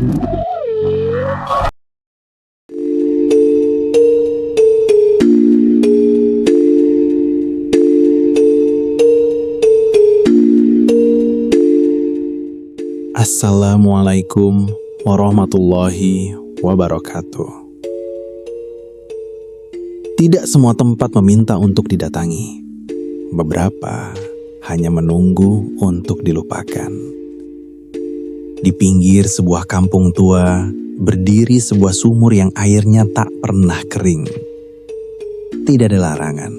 Assalamualaikum warahmatullahi wabarakatuh. Tidak semua tempat meminta untuk didatangi. Beberapa hanya menunggu untuk dilupakan. Di pinggir sebuah kampung tua, berdiri sebuah sumur yang airnya tak pernah kering. Tidak ada larangan,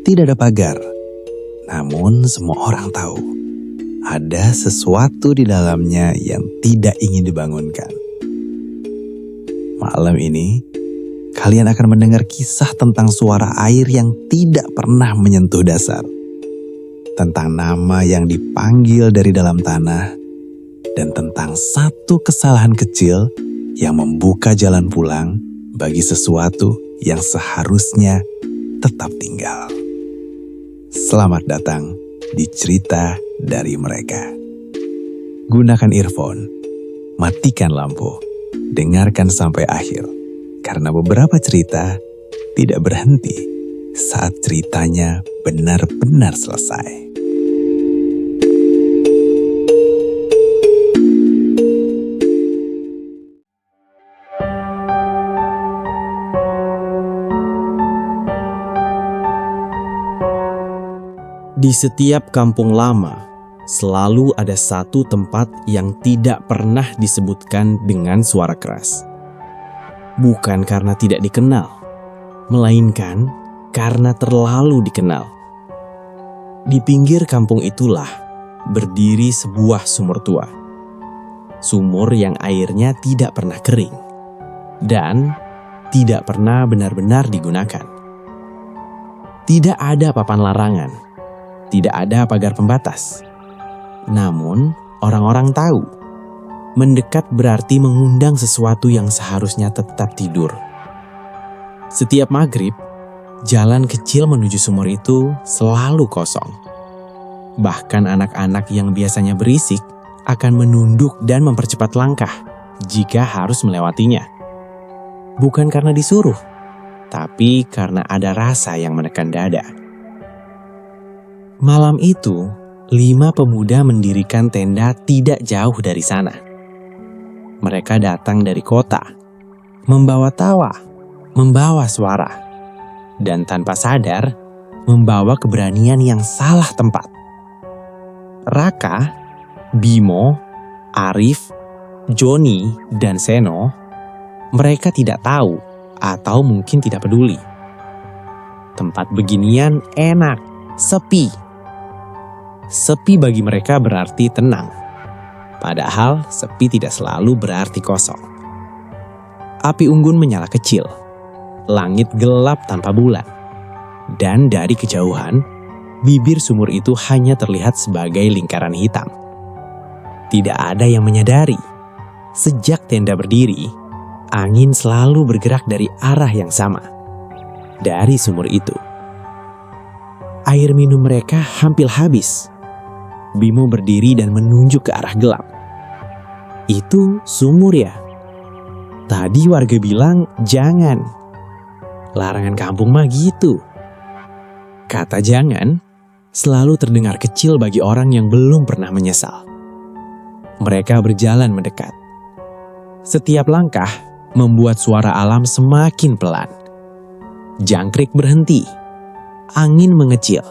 tidak ada pagar. Namun semua orang tahu ada sesuatu di dalamnya yang tidak ingin dibangunkan. Malam ini, kalian akan mendengar kisah tentang suara air yang tidak pernah menyentuh dasar. Tentang nama yang dipanggil dari dalam tanah. Dan tentang satu kesalahan kecil yang membuka jalan pulang bagi sesuatu yang seharusnya tetap tinggal. Selamat datang di cerita dari mereka. Gunakan earphone, matikan lampu, dengarkan sampai akhir. Karena beberapa cerita tidak berhenti saat ceritanya benar-benar selesai. Di setiap kampung lama, selalu ada satu tempat yang tidak pernah disebutkan dengan suara keras. Bukan karena tidak dikenal, melainkan karena terlalu dikenal. Di pinggir kampung itulah berdiri sebuah sumur tua. Sumur yang airnya tidak pernah kering dan tidak pernah benar-benar digunakan. Tidak ada papan larangan. Tidak ada pagar pembatas. Namun, orang-orang tahu, mendekat berarti mengundang sesuatu yang seharusnya tetap tidur. Setiap maghrib, jalan kecil menuju sumur itu selalu kosong. Bahkan anak-anak yang biasanya berisik akan menunduk dan mempercepat langkah jika harus melewatinya. Bukan karena disuruh, tapi karena ada rasa yang menekan dada. Malam itu, 5 pemuda mendirikan tenda tidak jauh dari sana. Mereka datang dari kota, membawa tawa, membawa suara, dan tanpa sadar, membawa keberanian yang salah tempat. Raka, Bimo, Arif, Joni, dan Seno, mereka tidak tahu atau mungkin tidak peduli. Tempat beginian enak, sepi. Sepi bagi mereka berarti tenang. Padahal sepi tidak selalu berarti kosong. Api unggun menyala kecil. Langit gelap tanpa bulan. Dan dari kejauhan, bibir sumur itu hanya terlihat sebagai lingkaran hitam. Tidak ada yang menyadari. Sejak tenda berdiri, angin selalu bergerak dari arah yang sama. Dari sumur itu. Air minum mereka hampir habis. Bimo berdiri dan menunjuk ke arah gelap. Itu sumur ya? Tadi warga bilang jangan. Larangan kampung mah gitu. Kata jangan selalu terdengar kecil bagi orang yang belum pernah menyesal. Mereka berjalan mendekat. Setiap langkah membuat suara alam semakin pelan. Jangkrik berhenti. Angin mengecil.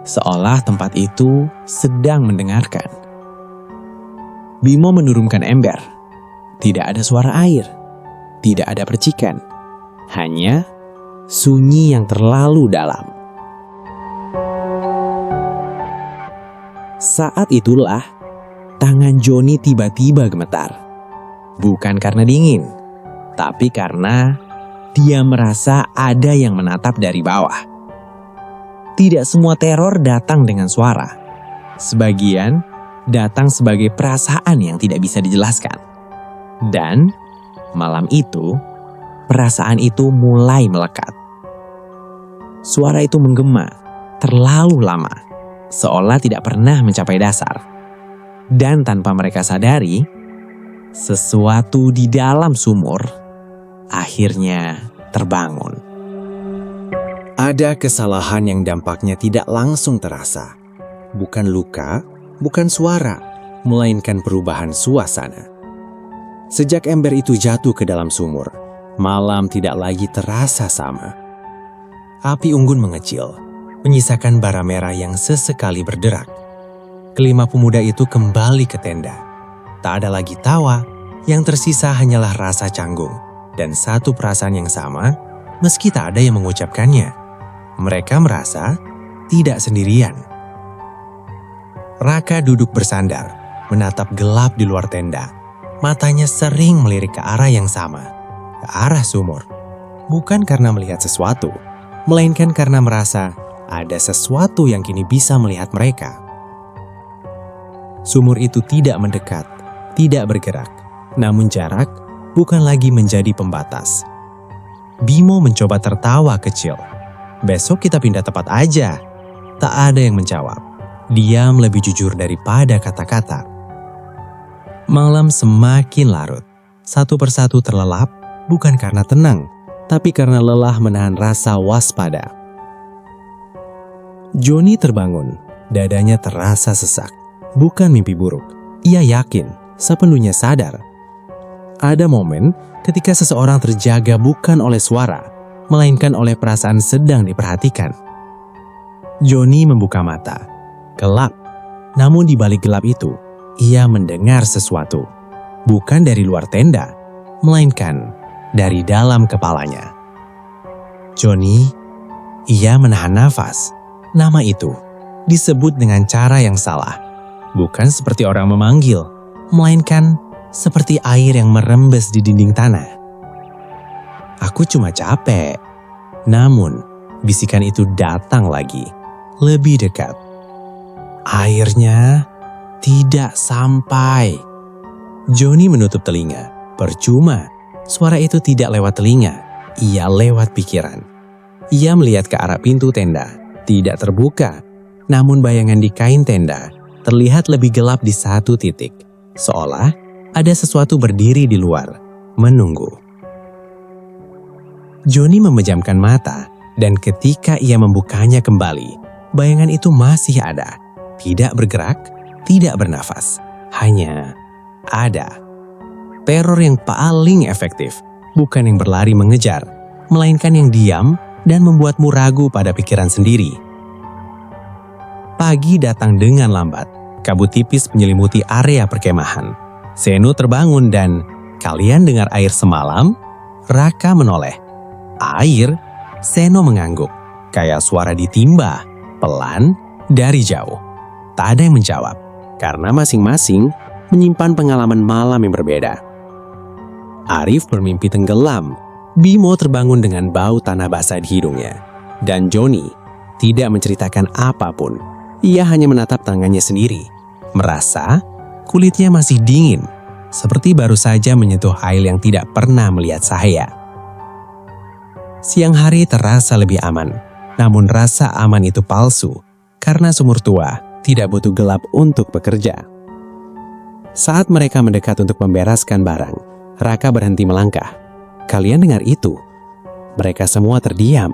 Seolah tempat itu sedang mendengarkan. Bimo menurunkan ember. Tidak ada suara air. Tidak ada percikan. Hanya sunyi yang terlalu dalam. Saat itulah tangan Joni tiba-tiba gemetar. Bukan karena dingin, tapi karena dia merasa ada yang menatap dari bawah. Tidak semua teror datang dengan suara. Sebagian datang sebagai perasaan yang tidak bisa dijelaskan. Dan malam itu, perasaan itu mulai melekat. Suara itu menggema terlalu lama, seolah tidak pernah mencapai dasar. Dan tanpa mereka sadari, sesuatu di dalam sumur akhirnya terbangun. Ada kesalahan yang dampaknya tidak langsung terasa. Bukan luka, bukan suara, melainkan perubahan suasana. Sejak ember itu jatuh ke dalam sumur, malam tidak lagi terasa sama. Api unggun mengecil, menyisakan bara merah yang sesekali berderak. Kelima pemuda itu kembali ke tenda. Tak ada lagi tawa, yang tersisa hanyalah rasa canggung dan satu perasaan yang sama, meski tak ada yang mengucapkannya. Mereka merasa tidak sendirian. Raka duduk bersandar, menatap gelap di luar tenda. Matanya sering melirik ke arah yang sama, ke arah sumur. Bukan karena melihat sesuatu, melainkan karena merasa ada sesuatu yang kini bisa melihat mereka. Sumur itu tidak mendekat, tidak bergerak, namun jarak bukan lagi menjadi pembatas. Bimo mencoba tertawa kecil. Besok kita pindah tempat aja. Tak ada yang menjawab. Diam lebih jujur daripada kata-kata. Malam semakin larut. Satu persatu terlelap, bukan karena tenang, tapi karena lelah menahan rasa waspada. Johnny terbangun. Dadanya terasa sesak. Bukan mimpi buruk. Ia yakin, sepenuhnya sadar. Ada momen ketika seseorang terjaga bukan oleh suara, melainkan oleh perasaan sedang diperhatikan. Johnny membuka mata. Gelap. Namun di balik gelap itu, ia mendengar sesuatu. Bukan dari luar tenda, melainkan dari dalam kepalanya. Johnny, ia menahan nafas. Nama itu disebut dengan cara yang salah. Bukan seperti orang memanggil, melainkan seperti air yang merembes di dinding tanah. Aku cuma capek. Namun, bisikan itu datang lagi, lebih dekat. Airnya tidak sampai. Johnny menutup telinga. Percuma, suara itu tidak lewat telinga, ia lewat pikiran. Ia melihat ke arah pintu tenda, tidak terbuka. Namun bayangan di kain tenda terlihat lebih gelap di satu titik. Seolah ada sesuatu berdiri di luar, menunggu. Johnny memejamkan mata, dan ketika ia membukanya kembali, bayangan itu masih ada. Tidak bergerak, tidak bernafas. Hanya ada. Teror yang paling efektif, bukan yang berlari mengejar, melainkan yang diam dan membuatmu ragu pada pikiran sendiri. Pagi datang dengan lambat. Kabut tipis menyelimuti area perkemahan. Seno terbangun dan, kalian dengar air semalam? Raka menoleh. Air? Seno mengangguk, kayak suara ditimba, pelan, dari jauh. Tak ada yang menjawab, karena masing-masing menyimpan pengalaman malam yang berbeda. Arif bermimpi tenggelam, Bimo terbangun dengan bau tanah basah di hidungnya, dan Johnny tidak menceritakan apapun. Ia hanya menatap tangannya sendiri, merasa kulitnya masih dingin, seperti baru saja menyentuh air yang tidak pernah melihat cahaya. Siang hari terasa lebih aman, namun rasa aman itu palsu karena sumur tua tidak butuh gelap untuk bekerja. Saat mereka mendekat untuk membereskan barang, Raka berhenti melangkah. Kalian dengar itu? Mereka semua terdiam.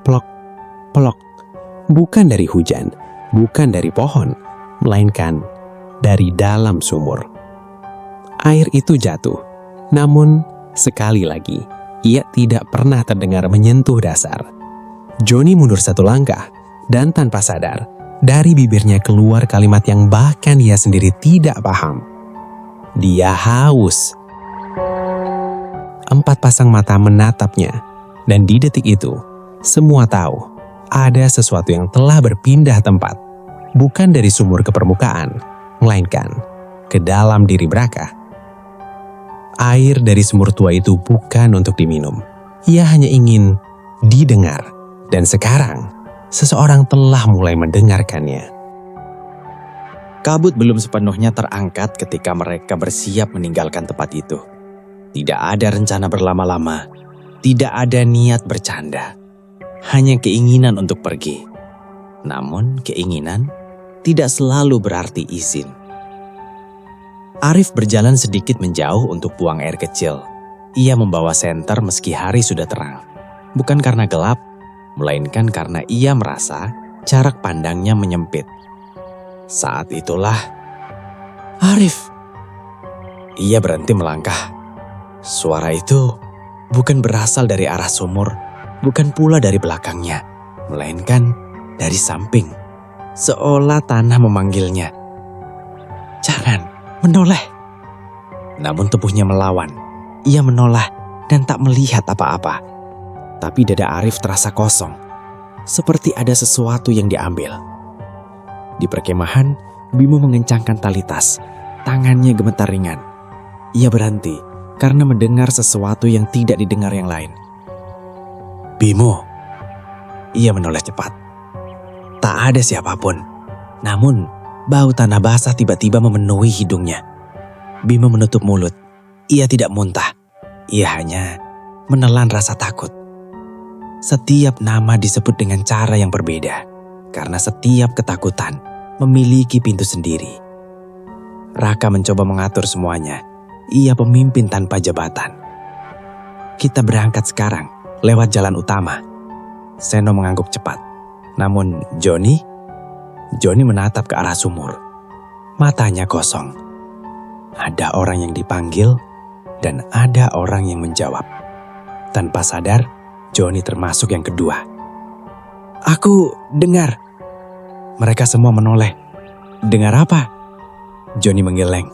Plok, plok. Bukan dari hujan, bukan dari pohon, melainkan dari dalam sumur. Air itu jatuh, namun sekali lagi, ia tidak pernah terdengar menyentuh dasar. Johnny mundur satu langkah, dan tanpa sadar, dari bibirnya keluar kalimat yang bahkan ia sendiri tidak paham. Dia haus. 4 pasang mata menatapnya, dan di detik itu, semua tahu ada sesuatu yang telah berpindah tempat. Bukan dari sumur ke permukaan, melainkan ke dalam diri Raka. Air dari sumur tua itu bukan untuk diminum. Ia hanya ingin didengar. Dan sekarang, seseorang telah mulai mendengarkannya. Kabut belum sepenuhnya terangkat ketika mereka bersiap meninggalkan tempat itu. Tidak ada rencana berlama-lama. Tidak ada niat bercanda. Hanya keinginan untuk pergi. Namun keinginan tidak selalu berarti izin. Arif berjalan sedikit menjauh untuk buang air kecil. Ia membawa senter meski hari sudah terang. Bukan karena gelap, melainkan karena ia merasa jarak pandangnya menyempit. Saat itulah, Arif! Ia berhenti melangkah. Suara itu bukan berasal dari arah sumur, bukan pula dari belakangnya, melainkan dari samping. Seolah tanah memanggilnya. Jangan menoleh. Namun tubuhnya melawan. Ia menoleh dan tak melihat apa-apa. Tapi dada Arif terasa kosong. Seperti ada sesuatu yang diambil. Di perkemahan, Bimo mengencangkan tali tas. Tangannya gemetar ringan. Ia berhenti karena mendengar sesuatu yang tidak didengar yang lain. Bimo. Ia menoleh cepat. Tak ada siapapun. Namun, bau tanah basah tiba-tiba memenuhi hidungnya. Bimo menutup mulut. Ia tidak muntah. Ia hanya menelan rasa takut. Setiap nama disebut dengan cara yang berbeda. Karena setiap ketakutan memiliki pintu sendiri. Raka mencoba mengatur semuanya. Ia pemimpin tanpa jabatan. Kita berangkat sekarang lewat jalan utama. Seno mengangguk cepat. Namun Johnny menatap ke arah sumur. Matanya kosong. Ada orang yang dipanggil dan ada orang yang menjawab. Tanpa sadar, Johnny termasuk yang kedua. Aku dengar. Mereka semua menoleh. Dengar apa? Johnny menggeleng,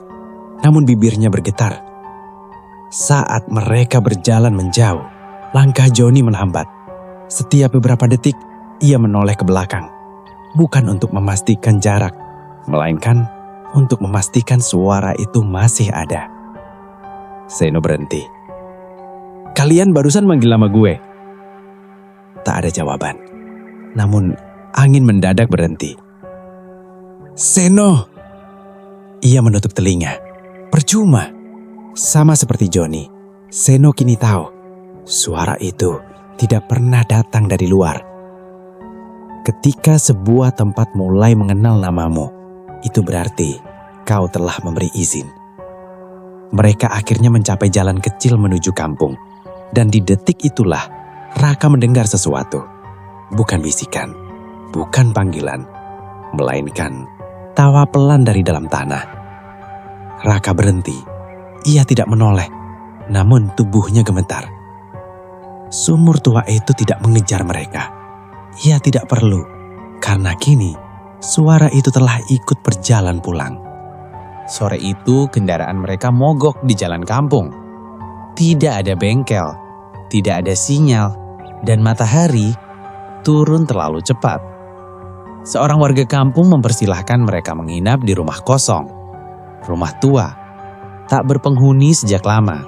namun bibirnya bergetar. Saat mereka berjalan menjauh, langkah Johnny melambat. Setiap beberapa detik, ia menoleh ke belakang. Bukan untuk memastikan jarak, melainkan untuk memastikan suara itu masih ada. Seno berhenti. Kalian barusan manggil nama gue? Tak ada jawaban. Namun angin mendadak berhenti. Seno! Ia menutup telinga. Percuma. Sama seperti Johnny, Seno kini tahu suara itu tidak pernah datang dari luar. Ketika sebuah tempat mulai mengenal namamu, itu berarti kau telah memberi izin. Mereka akhirnya mencapai jalan kecil menuju kampung. Dan di detik itulah Raka mendengar sesuatu. Bukan bisikan, bukan panggilan, melainkan tawa pelan dari dalam tanah. Raka berhenti. Ia tidak menoleh, namun tubuhnya gemetar. Sumur tua itu tidak mengejar mereka. Ia tidak perlu, karena kini suara itu telah ikut berjalan pulang. Sore itu kendaraan mereka mogok di jalan kampung. Tidak ada bengkel, tidak ada sinyal, dan matahari turun terlalu cepat. Seorang warga kampung mempersilahkan mereka menginap di rumah kosong. Rumah tua, tak berpenghuni sejak lama.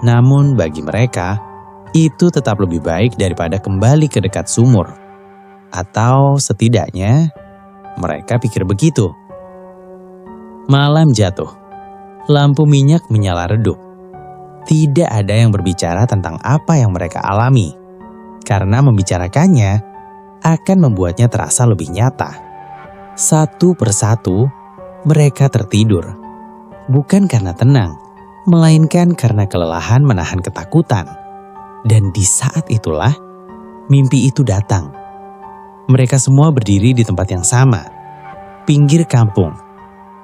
Namun bagi mereka, itu tetap lebih baik daripada kembali ke dekat sumur. Atau setidaknya, mereka pikir begitu. Malam jatuh, lampu minyak menyala redup. Tidak ada yang berbicara tentang apa yang mereka alami, karena membicarakannya akan membuatnya terasa lebih nyata. Satu persatu, mereka tertidur. Bukan karena tenang, melainkan karena kelelahan menahan ketakutan. Dan di saat itulah, mimpi itu datang. Mereka semua berdiri di tempat yang sama, pinggir kampung,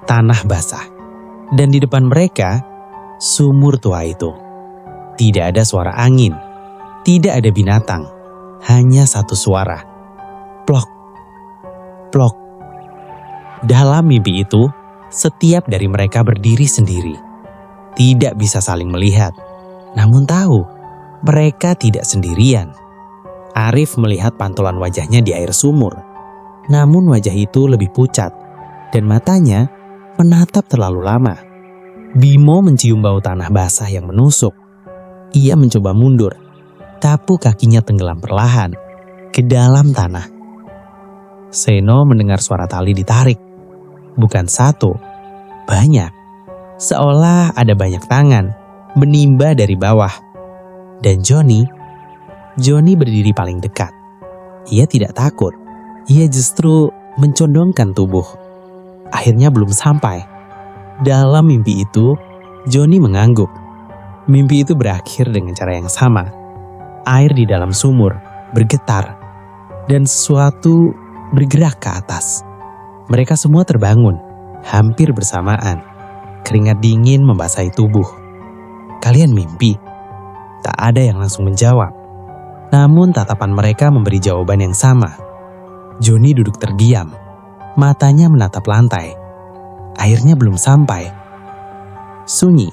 tanah basah. Dan di depan mereka, sumur tua itu. Tidak ada suara angin, tidak ada binatang, hanya satu suara. Plok, plok. Dalam mimpi itu, setiap dari mereka berdiri sendiri. Tidak bisa saling melihat, namun tahu mereka tidak sendirian. Arif melihat pantulan wajahnya di air sumur. Namun wajah itu lebih pucat dan matanya menatap terlalu lama. Bimo mencium bau tanah basah yang menusuk. Ia mencoba mundur, tapu kakinya tenggelam perlahan ke dalam tanah. Seno mendengar suara tali ditarik. Bukan satu, banyak. Seolah ada banyak tangan menimba dari bawah. Dan Johnny berdiri paling dekat. Ia tidak takut. Ia justru mencondongkan tubuh. Akhirnya belum sampai. Dalam mimpi itu, Johnny mengangguk. Mimpi itu berakhir dengan cara yang sama. Air di dalam sumur bergetar dan sesuatu bergerak ke atas. Mereka semua terbangun, hampir bersamaan. Keringat dingin membasahi tubuh. Kalian mimpi? Tak ada yang langsung menjawab. Namun tatapan mereka memberi jawaban yang sama. Johnny duduk terdiam. Matanya menatap lantai. Airnya belum sampai. Sunyi.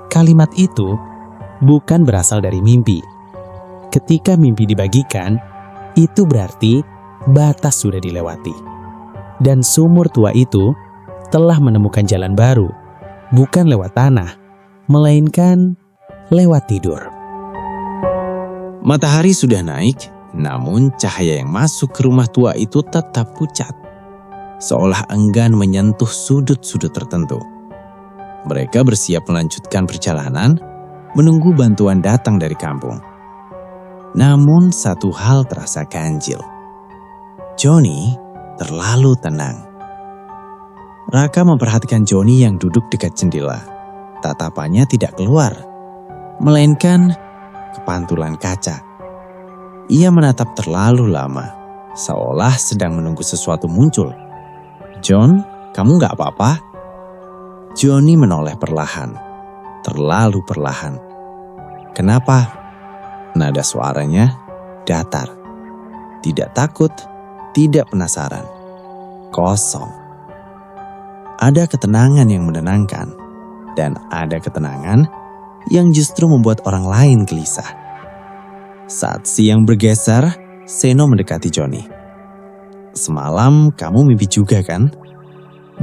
Kalimat itu bukan berasal dari mimpi. Ketika mimpi dibagikan, itu berarti batas sudah dilewati. Dan sumur tua itu telah menemukan jalan baru, bukan lewat tanah, melainkan lewat tidur. Matahari sudah naik, namun cahaya yang masuk ke rumah tua itu tetap pucat. Seolah enggan menyentuh sudut-sudut tertentu. Mereka bersiap melanjutkan perjalanan, menunggu bantuan datang dari kampung. Namun satu hal terasa ganjil. Johnny terlalu tenang. Raka memperhatikan Johnny yang duduk dekat jendela. Tatapannya tidak keluar, melainkan ke pantulan kaca. Ia menatap terlalu lama, seolah sedang menunggu sesuatu muncul. "John, kamu gak apa-apa?" Johnny menoleh perlahan, terlalu perlahan. "Kenapa?" Nada suaranya datar. Tidak takut, tidak penasaran. Kosong. Ada ketenangan yang menenangkan, dan ada ketenangan yang justru membuat orang lain gelisah. Saat siang bergeser, Seno mendekati Johnny. "Semalam kamu mimpi juga kan?"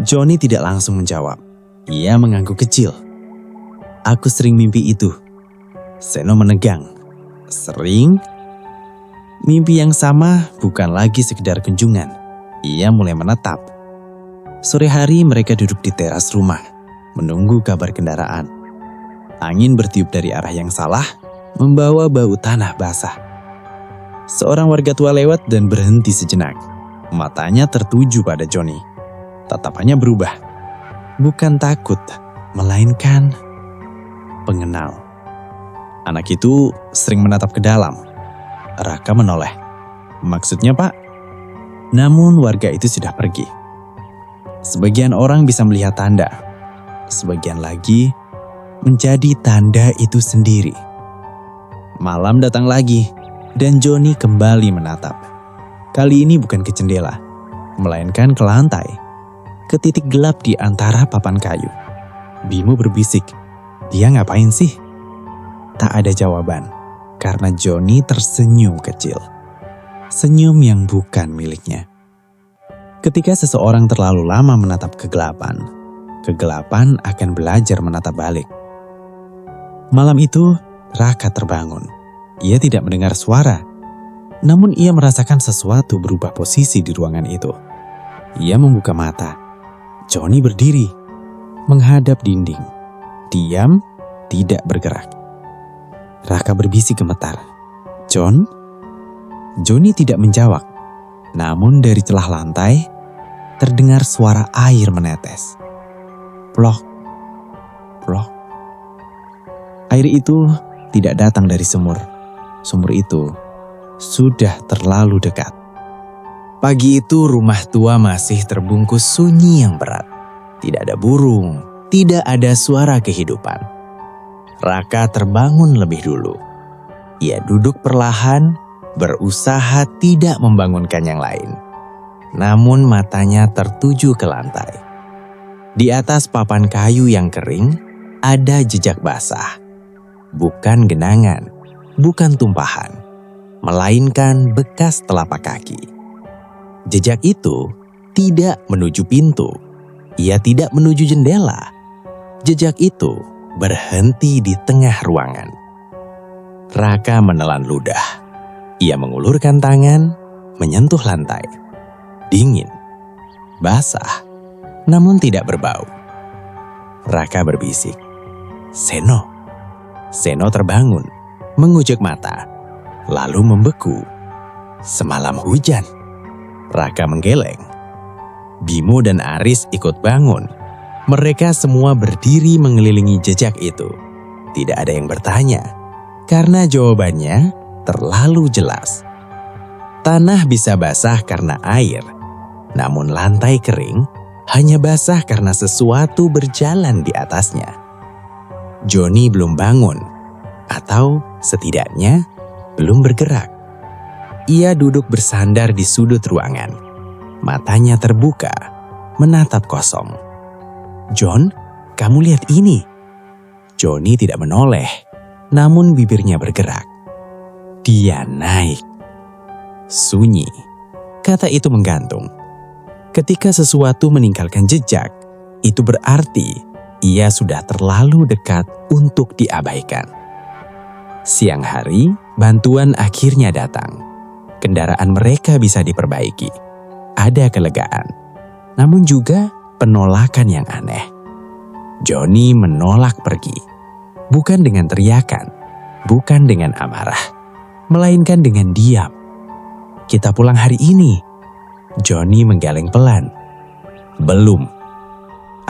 Johnny tidak langsung menjawab. Ia mengangguk kecil. "Aku sering mimpi itu." Seno menegang. "Sering?" Mimpi yang sama bukan lagi sekedar kunjungan. Ia mulai menetap. Sore hari mereka duduk di teras rumah, menunggu kabar kendaraan. Angin bertiup dari arah yang salah, membawa bau tanah basah. Seorang warga tua lewat dan berhenti sejenak. Matanya tertuju pada Johnny. Tatapannya berubah. Bukan takut, melainkan pengenal. Anak itu sering menatap ke dalam. Raka menoleh. "Maksudnya, Pak?" Namun warga itu sudah pergi. Sebagian orang bisa melihat tanda. Sebagian lagi menjadi tanda itu sendiri. Malam datang lagi, dan Johnny kembali menatap. Kali ini bukan ke jendela, melainkan ke lantai, ke titik gelap di antara papan kayu. Bimo berbisik, "Dia ngapain sih?" Tak ada jawaban, karena Johnny tersenyum kecil. Senyum yang bukan miliknya. Ketika seseorang terlalu lama menatap kegelapan, kegelapan akan belajar menatap balik. Malam itu, Raka terbangun. Ia tidak mendengar suara, namun ia merasakan sesuatu berubah posisi di ruangan itu. Ia membuka mata. Johnny berdiri, menghadap dinding. Diam, tidak bergerak. Raka berbisik gemetar. "John?" Johnny tidak menjawab. Namun dari celah lantai, terdengar suara air menetes. Plok, plok. Air itu tidak datang dari sumur. Sumur itu sudah terlalu dekat. Pagi itu rumah tua masih terbungkus sunyi yang berat. Tidak ada burung, tidak ada suara kehidupan. Raka terbangun lebih dulu. Ia duduk perlahan, berusaha tidak membangunkan yang lain. Namun matanya tertuju ke lantai. Di atas papan kayu yang kering, ada jejak basah. Bukan genangan, bukan tumpahan, melainkan bekas telapak kaki. Jejak itu tidak menuju pintu. Ia tidak menuju jendela. Jejak itu berhenti di tengah ruangan. Raka menelan ludah. Ia mengulurkan tangan, menyentuh lantai. Dingin, basah, namun tidak berbau. Raka berbisik, "Seno." Seno terbangun, mengucek mata, lalu membeku. "Semalam hujan." Raka menggeleng. Bimo dan Aris ikut bangun. Mereka semua berdiri mengelilingi jejak itu. Tidak ada yang bertanya, karena jawabannya terlalu jelas. Tanah bisa basah karena air, namun lantai kering hanya basah karena sesuatu berjalan di atasnya. Johnny belum bangun, atau setidaknya belum bergerak. Ia duduk bersandar di sudut ruangan. Matanya terbuka, menatap kosong. "John, kamu lihat ini." Johnny tidak menoleh, namun bibirnya bergerak. Dia naik. Sunyi. Kata itu menggantung. Ketika sesuatu meninggalkan jejak, itu berarti ia sudah terlalu dekat untuk diabaikan. Siang hari, bantuan akhirnya datang. Kendaraan mereka bisa diperbaiki. Ada kelegaan, namun juga penolakan yang aneh. Johnny menolak pergi, bukan dengan teriakan, bukan dengan amarah, melainkan dengan diam. "Kita pulang hari ini." Johnny menggeleng pelan. Belum.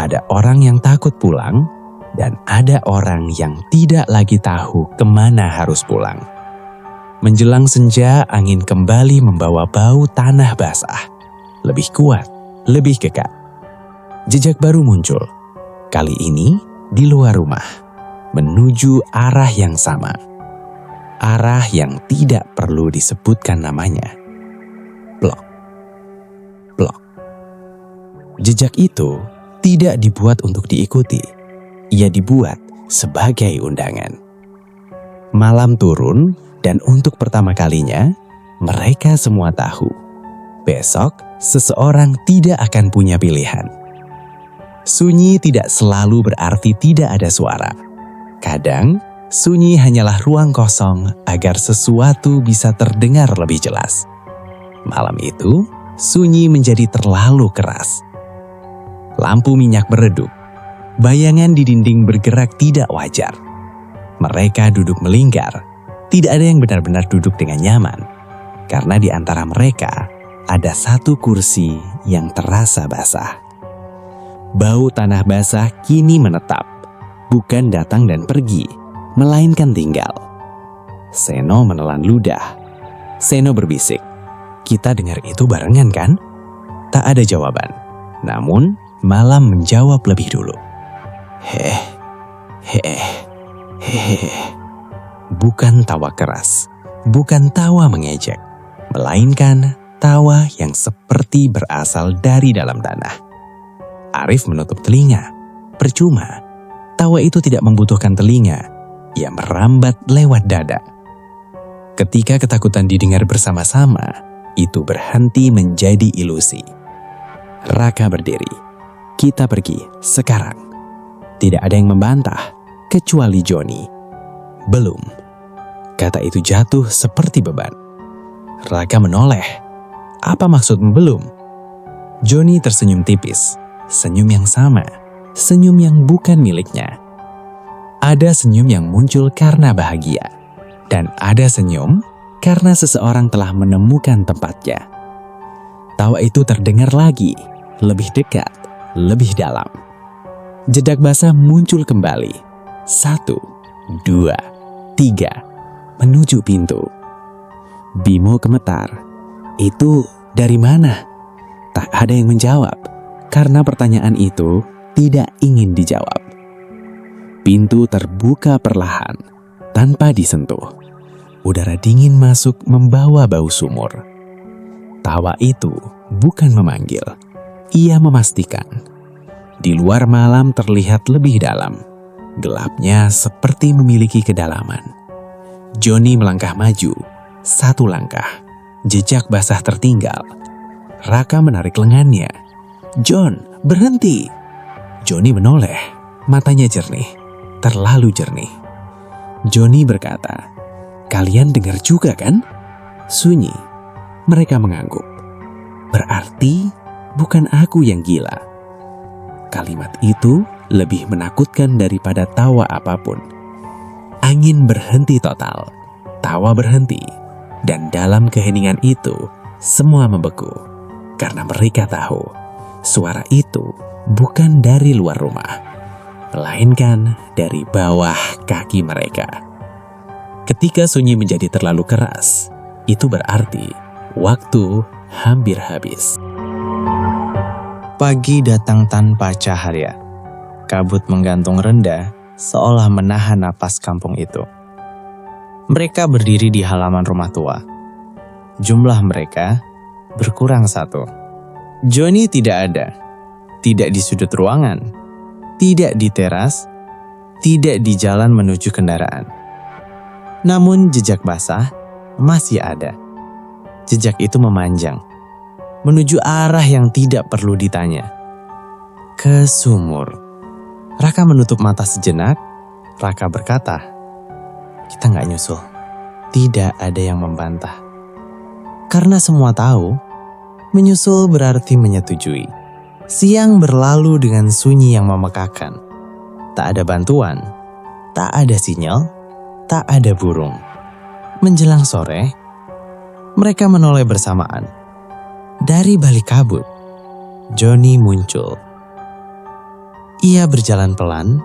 Ada orang yang takut pulang, dan ada orang yang tidak lagi tahu kemana harus pulang. Menjelang senja, angin kembali membawa bau tanah basah. Lebih kuat, lebih kekar. Jejak baru muncul. Kali ini di luar rumah, menuju arah yang sama. Arah yang tidak perlu disebutkan namanya. Plok. Plok. Jejak itu tidak dibuat untuk diikuti. Ia dibuat sebagai undangan. Malam turun, dan untuk pertama kalinya, mereka semua tahu. Besok, seseorang tidak akan punya pilihan. Sunyi tidak selalu berarti tidak ada suara. Kadang, sunyi hanyalah ruang kosong agar sesuatu bisa terdengar lebih jelas. Malam itu, sunyi menjadi terlalu keras. Lampu minyak meredup. Bayangan di dinding bergerak tidak wajar. Mereka duduk melingkar. Tidak ada yang benar-benar duduk dengan nyaman. Karena di antara mereka, ada satu kursi yang terasa basah. Bau tanah basah kini menetap, bukan datang dan pergi, melainkan tinggal. Seno menelan ludah. Seno berbisik, "Kita dengar itu barengan kan?" Tak ada jawaban. Namun, malam menjawab lebih dulu. "Heh, heh, heh." Bukan tawa keras, bukan tawa mengejek, melainkan tawa yang seperti berasal dari dalam tanah. Arif menutup telinga. Percuma, tawa itu tidak membutuhkan telinga. Ia merambat lewat dada. Ketika ketakutan didengar bersama-sama, itu berhenti menjadi ilusi. Raka berdiri. "Kita pergi sekarang." Tidak ada yang membantah, kecuali Johnny. "Belum." Kata itu jatuh seperti beban. Raka menoleh. "Apa maksudmu belum?" Johnny tersenyum tipis. Senyum yang sama. Senyum yang bukan miliknya. Ada senyum yang muncul karena bahagia. Dan ada senyum karena seseorang telah menemukan tempatnya. Tawa itu terdengar lagi. Lebih dekat. Lebih dalam. Jejak basah muncul kembali. 1, 2, 3. Menuju pintu. Bimo gemetar. "Itu dari mana?" Tak ada yang menjawab, karena pertanyaan itu tidak ingin dijawab. Pintu terbuka perlahan, tanpa disentuh. Udara dingin masuk membawa bau sumur. Tawa itu bukan memanggil, ia memastikan. Di luar malam terlihat lebih dalam. Gelapnya seperti memiliki kedalaman. Johnny melangkah maju, 1 langkah. Jejak basah tertinggal. Raka menarik lengannya. "John, berhenti!" Johnny menoleh, matanya jernih, terlalu jernih. Johnny berkata, "Kalian dengar juga kan?" Sunyi. Mereka mengangguk. "Berarti bukan aku yang gila." Kalimat itu lebih menakutkan daripada tawa apapun. Angin berhenti total, tawa berhenti, dan dalam keheningan itu semua membeku. Karena mereka tahu, suara itu bukan dari luar rumah, melainkan dari bawah kaki mereka. Ketika sunyi menjadi terlalu keras, itu berarti waktu hampir habis. Pagi datang tanpa cahaya. Kabut menggantung rendah, seolah menahan napas kampung itu. Mereka berdiri di halaman rumah tua. Jumlah mereka berkurang satu. Johnny tidak ada. Tidak di sudut ruangan. Tidak di teras. Tidak di jalan menuju kendaraan. Namun jejak basah masih ada. Jejak itu memanjang. Menuju arah yang tidak perlu ditanya. Ke sumur. Raka menutup mata sejenak. Raka berkata, "Kita nggak nyusul." Tidak ada yang membantah. Karena semua tahu, menyusul berarti menyetujui. Siang berlalu dengan sunyi yang memekakan. Tak ada bantuan, tak ada sinyal, tak ada burung. Menjelang sore, mereka menoleh bersamaan. Dari balik kabut, Johnny muncul. Ia berjalan pelan,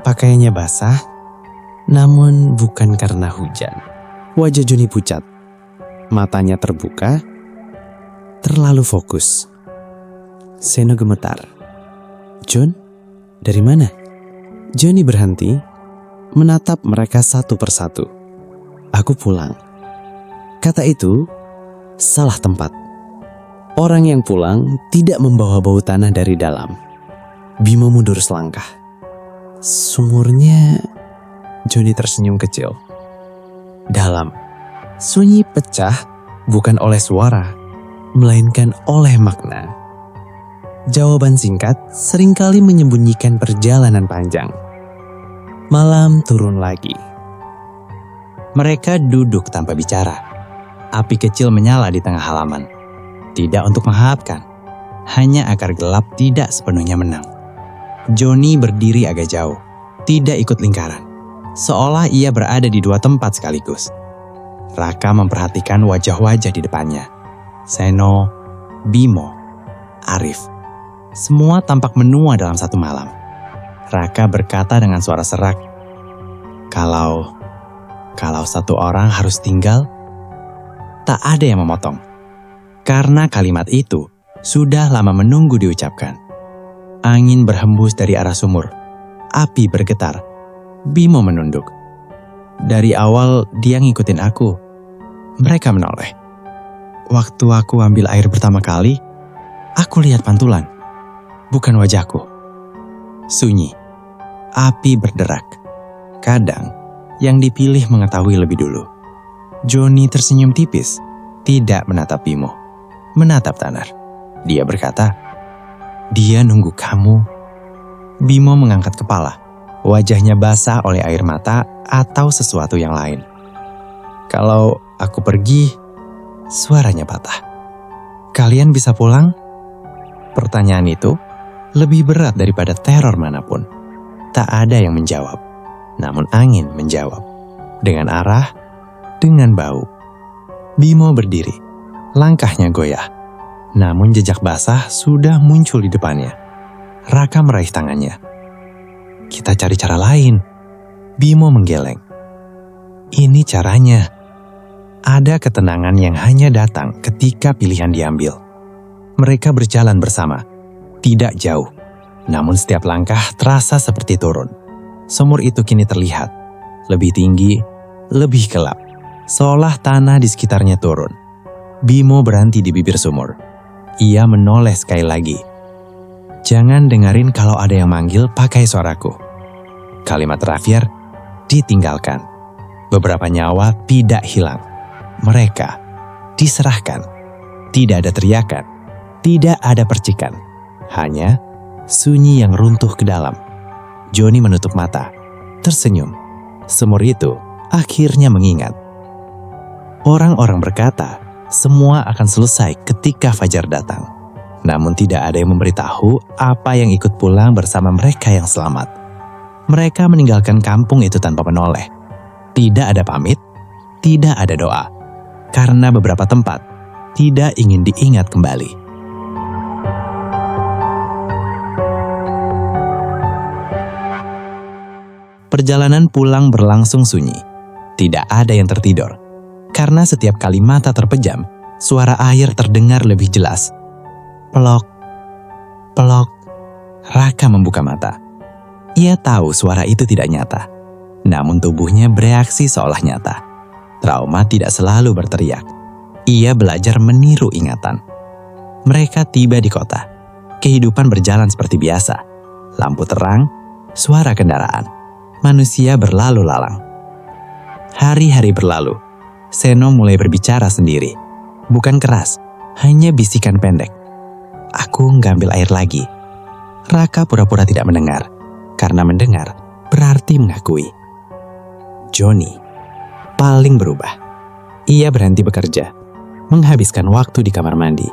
pakaiannya basah, namun bukan karena hujan. Wajah Johnny pucat, matanya terbuka, terlalu fokus. Seno gemetar. "John, dari mana?" Johnny berhenti, menatap mereka satu persatu. "Aku pulang." Kata itu salah tempat. Orang yang pulang tidak membawa bau tanah dari dalam. Bimo mundur selangkah. "Sumurnya..." Johnny tersenyum kecil. Dalam, sunyi pecah bukan oleh suara, melainkan oleh makna. Jawaban singkat seringkali menyembunyikan perjalanan panjang. Malam turun lagi. Mereka duduk tanpa bicara. Api kecil menyala di tengah halaman. Tidak untuk menghangapkan, hanya agar gelap tidak sepenuhnya menang. Johnny berdiri agak jauh, tidak ikut lingkaran. Seolah ia berada di dua tempat sekaligus. Raka memperhatikan wajah-wajah di depannya. Seno, Bimo, Arif. Semua tampak menua dalam satu malam. Raka berkata dengan suara serak, Kalau satu orang harus tinggal, tak ada yang memotong. Karena kalimat itu sudah lama menunggu diucapkan. Angin berhembus dari arah sumur. Api bergetar. Bimo menunduk. Dari awal dia ngikutin aku. Mereka menoleh. Waktu aku ambil air pertama kali, aku lihat pantulan. Bukan wajahku. Sunyi. Api berderak. Kadang, yang dipilih mengetahui lebih dulu. Johnny tersenyum tipis, tidak menatap Bimo, menatap Tanar. Dia berkata, "Dia nunggu kamu." Bimo mengangkat kepala, wajahnya basah oleh air mata atau sesuatu yang lain. "Kalau aku pergi," suaranya patah. "Kalian bisa pulang?" Pertanyaan itu lebih berat daripada teror manapun. Tak ada yang menjawab, namun angin menjawab. Dengan arah, dengan bau. Bimo berdiri, langkahnya goyah. Namun jejak basah sudah muncul di depannya. Raka meraih tangannya. "Kita cari cara lain." Bimo menggeleng. "Ini caranya." Ada ketenangan yang hanya datang ketika pilihan diambil. Mereka berjalan bersama. Tidak jauh, namun setiap langkah terasa seperti turun. Sumur itu kini terlihat, lebih tinggi, lebih gelap, seolah tanah di sekitarnya turun. Bimo berhenti di bibir sumur. Ia menoleh sekali lagi. "Jangan dengerin kalau ada yang manggil pakai suaraku." Kalimat terakhir ditinggalkan. Beberapa nyawa tidak hilang. Mereka diserahkan. Tidak ada teriakan, tidak ada percikan. Hanya sunyi yang runtuh ke dalam. Johnny menutup mata, tersenyum. Sumur itu akhirnya mengingat. Orang-orang berkata, semua akan selesai ketika fajar datang. Namun tidak ada yang memberitahu apa yang ikut pulang bersama mereka yang selamat. Mereka meninggalkan kampung itu tanpa menoleh. Tidak ada pamit, tidak ada doa. Karena beberapa tempat tidak ingin diingat kembali. Perjalanan pulang berlangsung sunyi. Tidak ada yang tertidur. Karena setiap kali mata terpejam, suara air terdengar lebih jelas. Pelok, pelok. Raka membuka mata. Ia tahu suara itu tidak nyata. Namun tubuhnya bereaksi seolah nyata. Trauma tidak selalu berteriak. Ia belajar meniru ingatan. Mereka tiba di kota. Kehidupan berjalan seperti biasa. Lampu terang, suara kendaraan. Manusia berlalu lalang. Hari-hari berlalu. Seno mulai berbicara sendiri. Bukan keras, hanya bisikan pendek. Aku ngambil air lagi. Raka pura-pura tidak mendengar. Karena mendengar berarti mengakui. Johnny paling berubah. Ia berhenti bekerja, menghabiskan waktu di kamar mandi,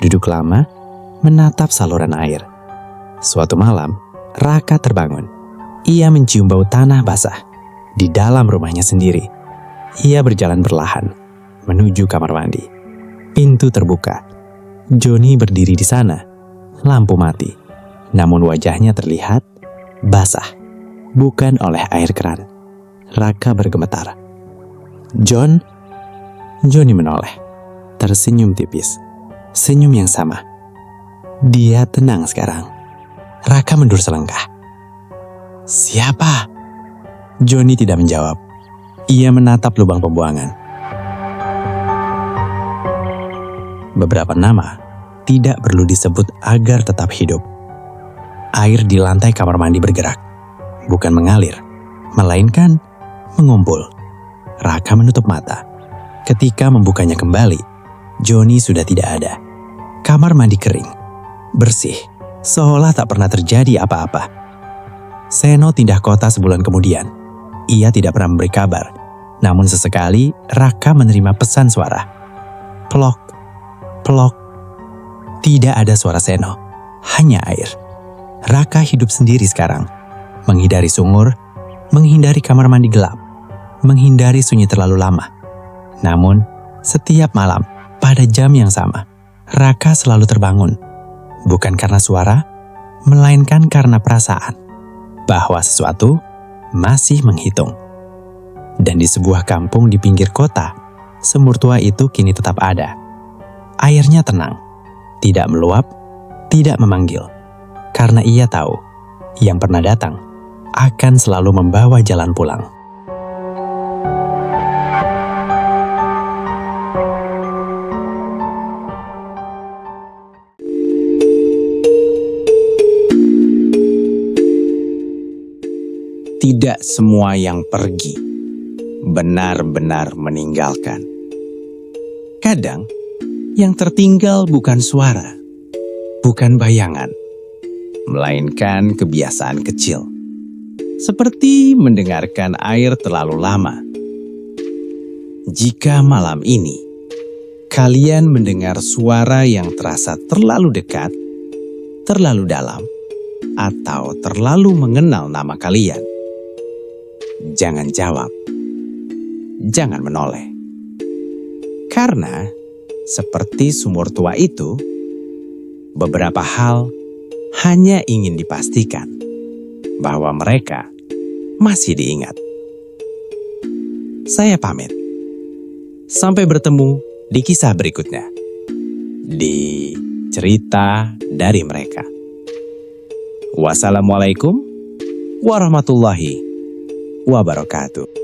duduk lama, menatap saluran air. Suatu malam, Raka terbangun. Ia mencium bau tanah basah di dalam rumahnya sendiri. Ia berjalan perlahan menuju kamar mandi. Pintu terbuka. Johnny berdiri di sana. Lampu mati. Namun wajahnya terlihat basah, bukan oleh air keran. Raka bergemetar. John? Johnny menoleh, tersenyum tipis. Senyum yang sama. Dia tenang sekarang. Raka mundur selangkah. Siapa? Johnny tidak menjawab. Ia menatap lubang pembuangan. Beberapa nama tidak perlu disebut agar tetap hidup. Air di lantai kamar mandi bergerak. Bukan mengalir, melainkan mengumpul. Raka menutup mata. Ketika membukanya kembali, Johnny sudah tidak ada. Kamar mandi kering, bersih, seolah tak pernah terjadi apa-apa. Seno pindah kota sebulan kemudian. Ia tidak pernah memberi kabar. Namun sesekali Raka menerima pesan suara. Pelok, pelok. Tidak ada suara Seno, hanya air. Raka hidup sendiri sekarang. Menghindari sumur, menghindari kamar mandi gelap, menghindari sunyi terlalu lama. Namun, setiap malam, pada jam yang sama, Raka selalu terbangun. Bukan karena suara, melainkan karena perasaan. Bahwa sesuatu masih menghitung. Dan di sebuah kampung di pinggir kota, sumur tua itu kini tetap ada. Airnya tenang, tidak meluap, tidak memanggil. Karena ia tahu, yang pernah datang akan selalu membawa jalan pulang. Tidak semua yang pergi benar-benar meninggalkan. Kadang, yang tertinggal bukan suara, bukan bayangan, melainkan kebiasaan kecil. Seperti mendengarkan air terlalu lama. Jika malam ini, kalian mendengar suara yang terasa terlalu dekat, terlalu dalam, atau terlalu mengenal nama kalian, jangan jawab, jangan menoleh. Karena, seperti sumur tua itu, beberapa hal hanya ingin dipastikan bahwa mereka masih diingat. Saya pamit. Sampai bertemu di kisah berikutnya. Di cerita dari mereka. Wassalamualaikum warahmatullahi wabarakatuh.